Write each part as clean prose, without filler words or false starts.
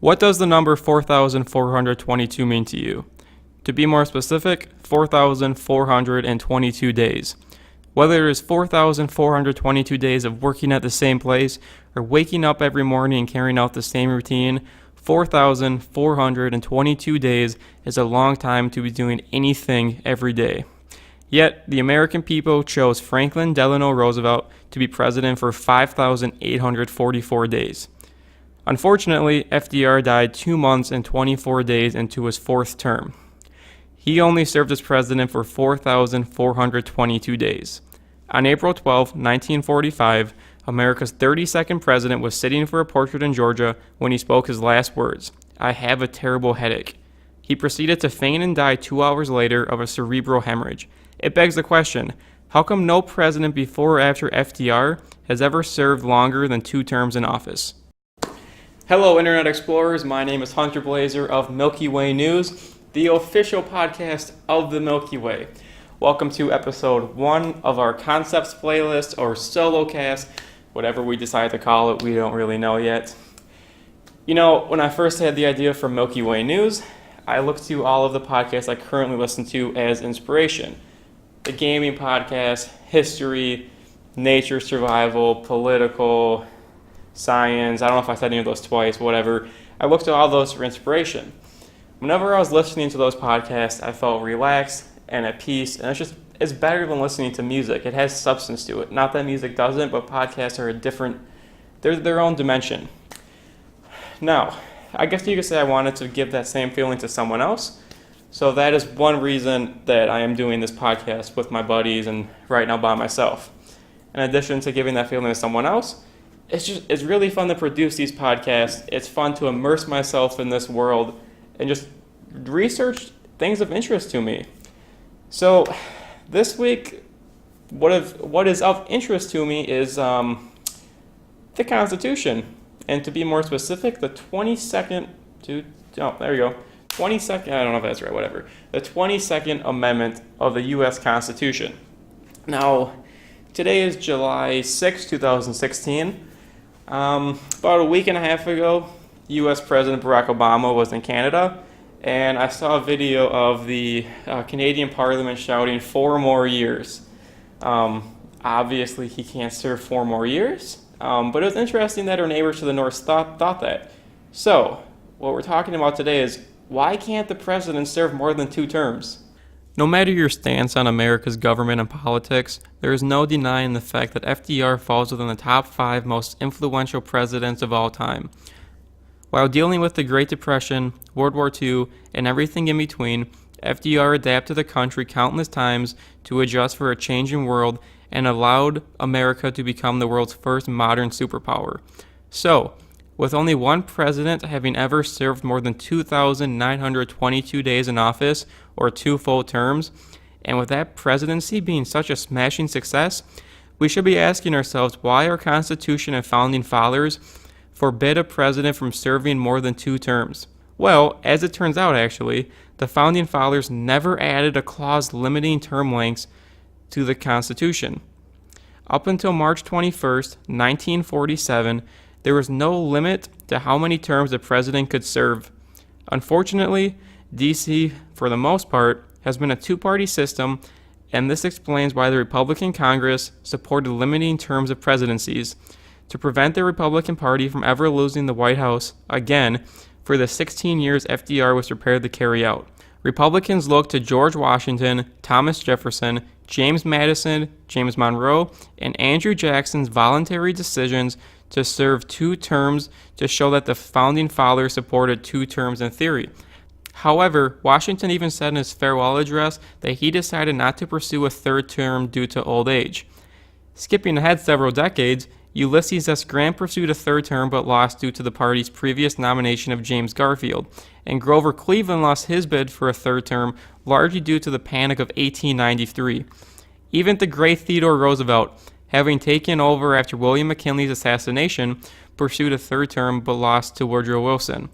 What does the number 4,422 mean to you? To be more specific, 4,422 days. Whether it is 4,422 days of working at the same place or waking up every morning and carrying out the same routine, 4,422 days is a long time to be doing anything every day. Yet, the American people chose Franklin Delano Roosevelt to be president for 5,844 days. Unfortunately, FDR died 2 months and 24 days into his fourth term. He only served as president for 4,422 days. On April 12, 1945, America's 32nd president was sitting for a portrait in Georgia when he spoke his last words, "I have a terrible headache." He proceeded to feign and die 2 hours later of a cerebral hemorrhage. It begs the question, how come no president before or after FDR has ever served longer than 2 terms in office? Hello, Internet Explorers. My name is Hunter Blazer of Milky Way News, the official podcast of the Milky Way. Welcome to episode 1 of our Concepts playlist, or solo cast, whatever we decide to call it, we don't really know yet. You know, when I first had the idea for Milky Way News, I looked to all of the podcasts I currently listen to as inspiration. The gaming podcast, history, nature, survival, political, science, I don't know if I said any of those twice, whatever. I looked to all those for inspiration. Whenever I was listening to those podcasts, I felt relaxed and at peace, and it's better than listening to music. It has substance to it. Not that music doesn't, but podcasts are they're their own dimension. Now, I guess you could say I wanted to give that same feeling to someone else, so that is one reason that I am doing this podcast with my buddies and right now by myself. In addition to giving that feeling to someone else, it's really fun to produce these podcasts. It's fun to immerse myself in this world and just research things of interest to me. So this week, what is of interest to me is the Constitution, and to be more specific, the 22nd. I don't know if that's right. Whatever. The 22nd Amendment of the U.S. Constitution. Now, today is July 6, 2016. About a week and a half ago, U.S. President Barack Obama was in Canada, and I saw a video of the Canadian Parliament shouting 4 more years. Obviously, he can't serve 4 more years, but it was interesting that our neighbors to the north thought that. So, what we're talking about today is, why can't the president serve more than 2 terms? No matter your stance on America's government and politics, there is no denying the fact that FDR falls within the top 5 most influential presidents of all time. While dealing with the Great Depression, World War II, and everything in between, FDR adapted the country countless times to adjust for a changing world and allowed America to become the world's first modern superpower. So, with only one president having ever served more than 2,922 days in office, or 2 full terms, and with that presidency being such a smashing success, we should be asking ourselves why our Constitution and Founding Fathers forbid a president from serving more than 2 terms. Well, as it turns out actually, the Founding Fathers never added a clause limiting term lengths to the Constitution. Up until March 21st, 1947, there was no limit to how many terms a president could serve. Unfortunately, D.C., for the most part, has been a 2-party system, and this explains why the Republican Congress supported limiting terms of presidencies to prevent the Republican Party from ever losing the White House again for the 16 years FDR was prepared to carry out. Republicans looked to George Washington, Thomas Jefferson, James Madison, James Monroe, and Andrew Jackson's voluntary decisions to serve 2 terms to show that the Founding Fathers supported 2 terms in theory. However, Washington even said in his farewell address that he decided not to pursue a 3rd term due to old age. Skipping ahead several decades, Ulysses S. Grant pursued a 3rd term but lost due to the party's previous nomination of James Garfield, and Grover Cleveland lost his bid for a 3rd term largely due to the Panic of 1893. Even the great Theodore Roosevelt, having taken over after William McKinley's assassination, pursued a 3rd term but lost to Woodrow Wilson.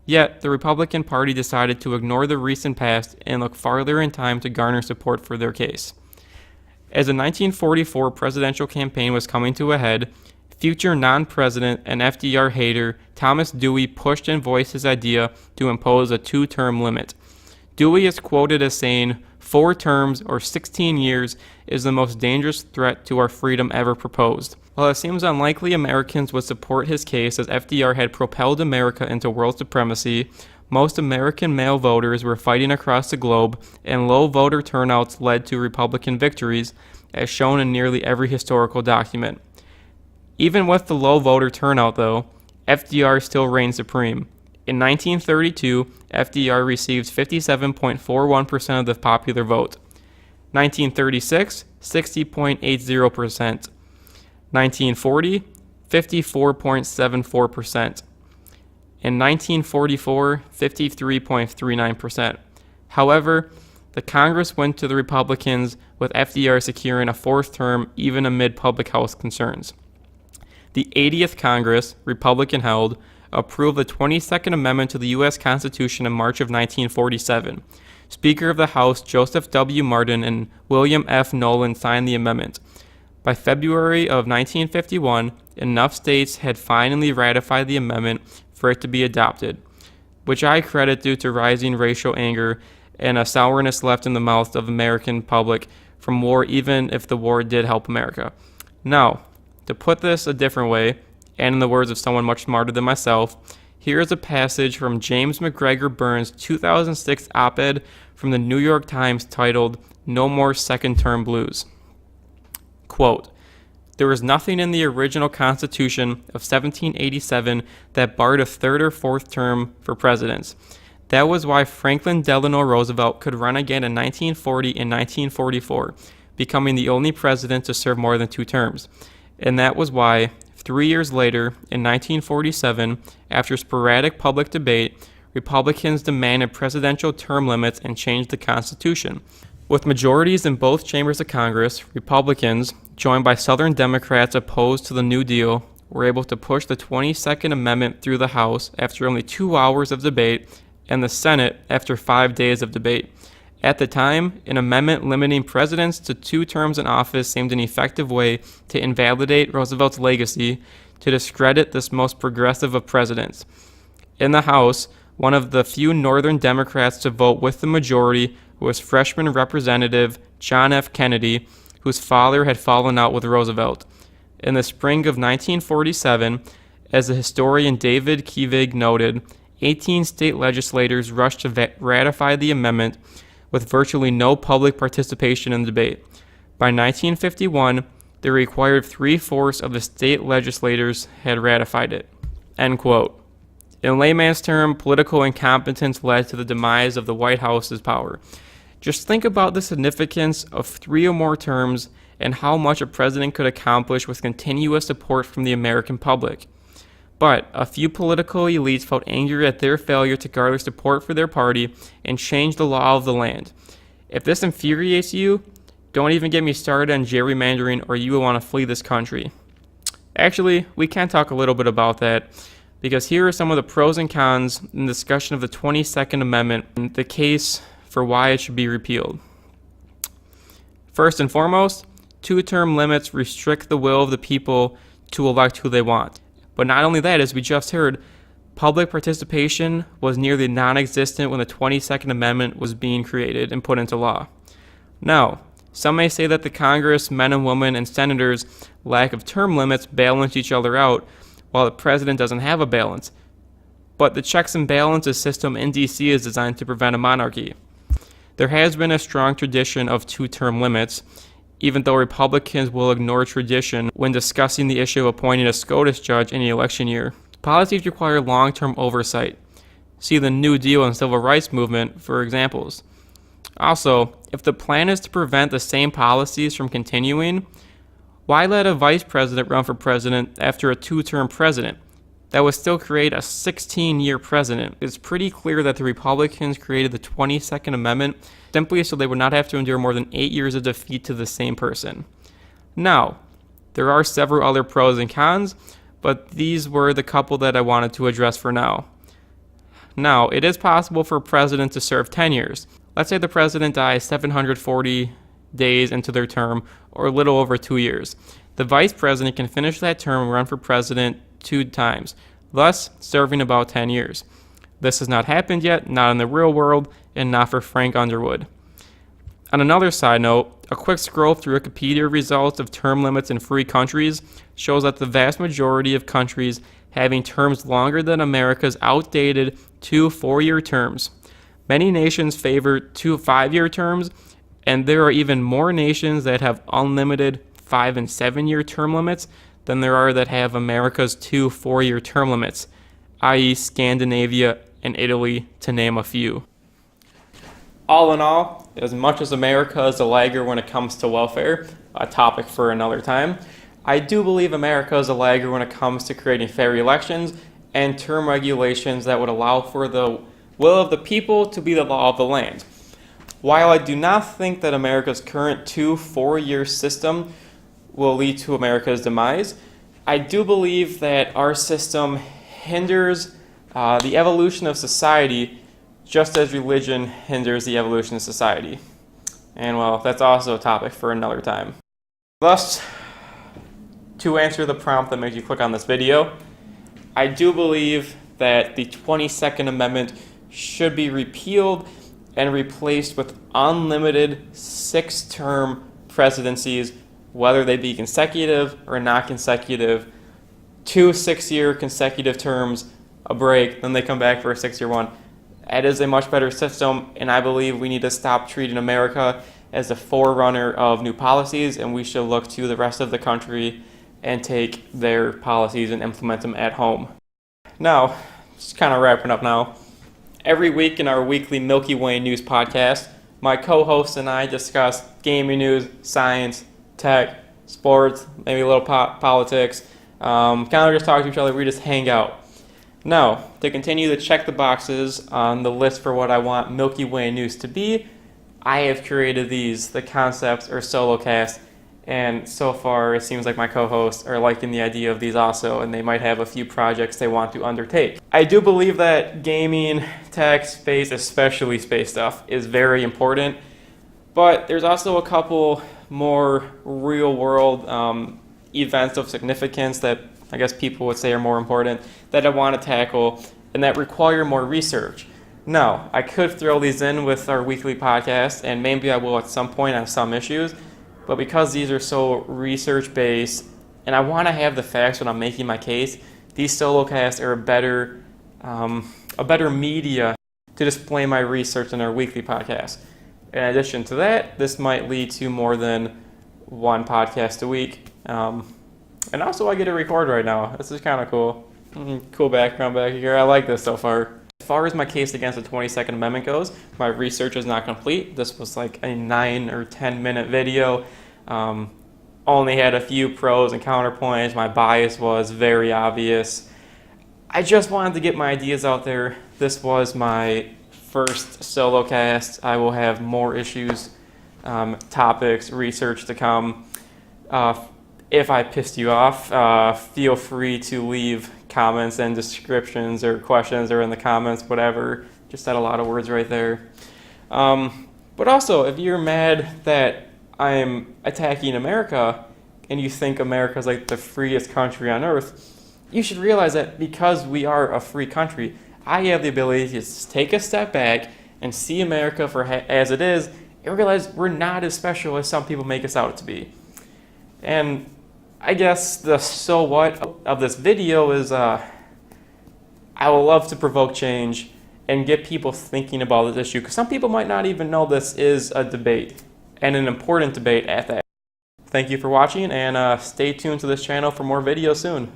Yet, the Republican Party decided to ignore the recent past and look farther in time to garner support for their case. As the 1944 presidential campaign was coming to a head, future non-president and FDR hater Thomas Dewey pushed and voiced his idea to impose a 2-term limit. Dewey is quoted as saying, 4 terms or 16 years is the most dangerous threat to our freedom ever proposed. While it seems unlikely Americans would support his case as FDR had propelled America into world supremacy, most American male voters were fighting across the globe, and low voter turnouts led to Republican victories, as shown in nearly every historical document. Even with the low voter turnout, though, FDR still reigned supreme. In 1932, FDR received 57.41% of the popular vote. 1936, 60.80%. 1940, 54.74%. In 1944, 53.39%. However, the Congress went to the Republicans, with FDR securing a 4th term even amid public health concerns. The 80th Congress, Republican-held, approved the 22nd Amendment to the U.S. Constitution in March of 1947. Speaker of the House Joseph W. Martin and William F. Nolan signed the amendment. By February of 1951, enough states had finally ratified the amendment for it to be adopted, which I credit due to rising racial anger and a sourness left in the mouths of the American public from war, even if the war did help America. Now, to put this a different way, and in the words of someone much smarter than myself, here is a passage from James McGregor Burns' 2006 op-ed from the New York Times titled, "No More Second-Term Blues." Quote, "There was nothing in the original Constitution of 1787 that barred a 3rd or 4th term for presidents. That was why Franklin Delano Roosevelt could run again in 1940 and 1944, becoming the only president to serve more than 2 terms. And that was why, 3 years later, in 1947, after sporadic public debate, Republicans demanded presidential term limits and changed the Constitution. With majorities in both chambers of Congress, Republicans, joined by Southern Democrats opposed to the New Deal, were able to push the 22nd Amendment through the House after only 2 hours of debate and the Senate after 5 days of debate. At the time, an amendment limiting presidents to 2 terms in office seemed an effective way to invalidate Roosevelt's legacy, to discredit this most progressive of presidents. In the House, one of the few Northern Democrats to vote with the majority was freshman Representative John F. Kennedy, whose father had fallen out with Roosevelt. In the spring of 1947, as the historian David Kivig noted, 18 state legislators rushed to ratify the amendment, with virtually no public participation in the debate. By 1951, the required 3/4 of the state legislators had ratified it." End quote. In layman's term, political incompetence led to the demise of the White House's power. Just think about the significance of 3 or more terms and how much a president could accomplish with continuous support from the American public. But a few political elites felt angry at their failure to garner support for their party and change the law of the land. If this infuriates you, don't even get me started on gerrymandering or you will want to flee this country. Actually, we can talk a little bit about that, because here are some of the pros and cons in the discussion of the 22nd Amendment and the case for why it should be repealed. First and foremost, 2-term limits restrict the will of the people to elect who they want. But not only that, as we just heard, public participation was nearly non-existent when the 22nd Amendment was being created and put into law. Now, some may say that the Congress, men and women, and senators' lack of term limits balance each other out, while the president doesn't have a balance. But the checks and balances system in D.C. is designed to prevent a monarchy. There has been a strong tradition of 2-term limits, even though Republicans will ignore tradition when discussing the issue of appointing a SCOTUS judge in the election year. Policies require long-term oversight. See the New Deal and Civil Rights Movement for examples. Also, if the plan is to prevent the same policies from continuing, why let a vice president run for president after a 2-term president? That would still create a 16-year president. It's pretty clear that the Republicans created the 22nd Amendment simply so they would not have to endure more than 8 years of defeat to the same person. Now, there are several other pros and cons, but these were the couple that I wanted to address for now. Now, it is possible for a president to serve 10 years. Let's say the president dies 740 days into their term, or a little over 2 years. The vice president can finish that term and run for president 2 times, thus serving about 10 years. This has not happened yet, not in the real world, and not for Frank Underwood. On another side note, a quick scroll through Wikipedia results of term limits in free countries shows that the vast majority of countries having terms longer than America's outdated 2 4-year terms. Many nations favor 2 5-year terms, and there are even more nations that have unlimited 5 and 7-year term limits than there are that have America's 2 4-year term limits, i.e. Scandinavia and Italy, to name a few. All in all, as much as America is a lagger when it comes to welfare, a topic for another time, I do believe America is a lagger when it comes to creating fair elections and term regulations that would allow for the will of the people to be the law of the land. While I do not think that America's current 2 4-year system will lead to America's demise, I do believe that our system hinders the evolution of society just as religion hinders the evolution of society. And well, that's also a topic for another time. Thus, to answer the prompt that made you click on this video, I do believe that the 22nd Amendment should be repealed and replaced with unlimited 6-term presidencies, whether they be consecutive or not consecutive, 2 6-year consecutive terms, a break, then they come back for a 6-year one. That is a much better system, and I believe we need to stop treating America as a forerunner of new policies, and we should look to the rest of the country and take their policies and implement them at home. Now, just kind of wrapping up now. Every week in our weekly Milky Way News podcast, my co-host and I discuss gaming news, science, tech, sports, maybe a little politics. Kind of just talk to each other. We just hang out. Now, to continue to check the boxes on the list for what I want Milky Way News to be, I have created these, the concepts or solo cast, and so far it seems like my co-hosts are liking the idea of these also, and they might have a few projects they want to undertake. I do believe that gaming, tech, space, especially space stuff, is very important, but there's also a couple more real-world events of significance that I guess people would say are more important that I want to tackle and that require more research. Now, I could throw these in with our weekly podcast, and maybe I will at some point on some issues, but because these are so research-based, and I want to have the facts when I'm making my case, these solo casts are a better media to display my research in our weekly podcast. In addition to that, this might lead to more than one podcast a week. And also I get to record right now. This is kind of cool. Cool background back here. I like this so far. As far as my case against the 22nd Amendment goes, my research is not complete. This was like a 9 or 10 minute video. Only had a few pros and counterpoints. My bias was very obvious. I just wanted to get my ideas out there. This was my first solo cast. I will have more issues, topics, research to come. If I pissed you off, feel free to leave comments and descriptions or questions or in the comments, whatever. Just said a lot of words right there. But also, if you're mad that I'm attacking America and you think America is like the freest country on earth, you should realize that because we are a free country, I have the ability to just take a step back and see America for as it is and realize we're not as special as some people make us out to be. And I guess the so what of this video is I would love to provoke change and get people thinking about this issue, because some people might not even know this is a debate, and an important debate at that. Thank you for watching, and stay tuned to this channel for more videos soon.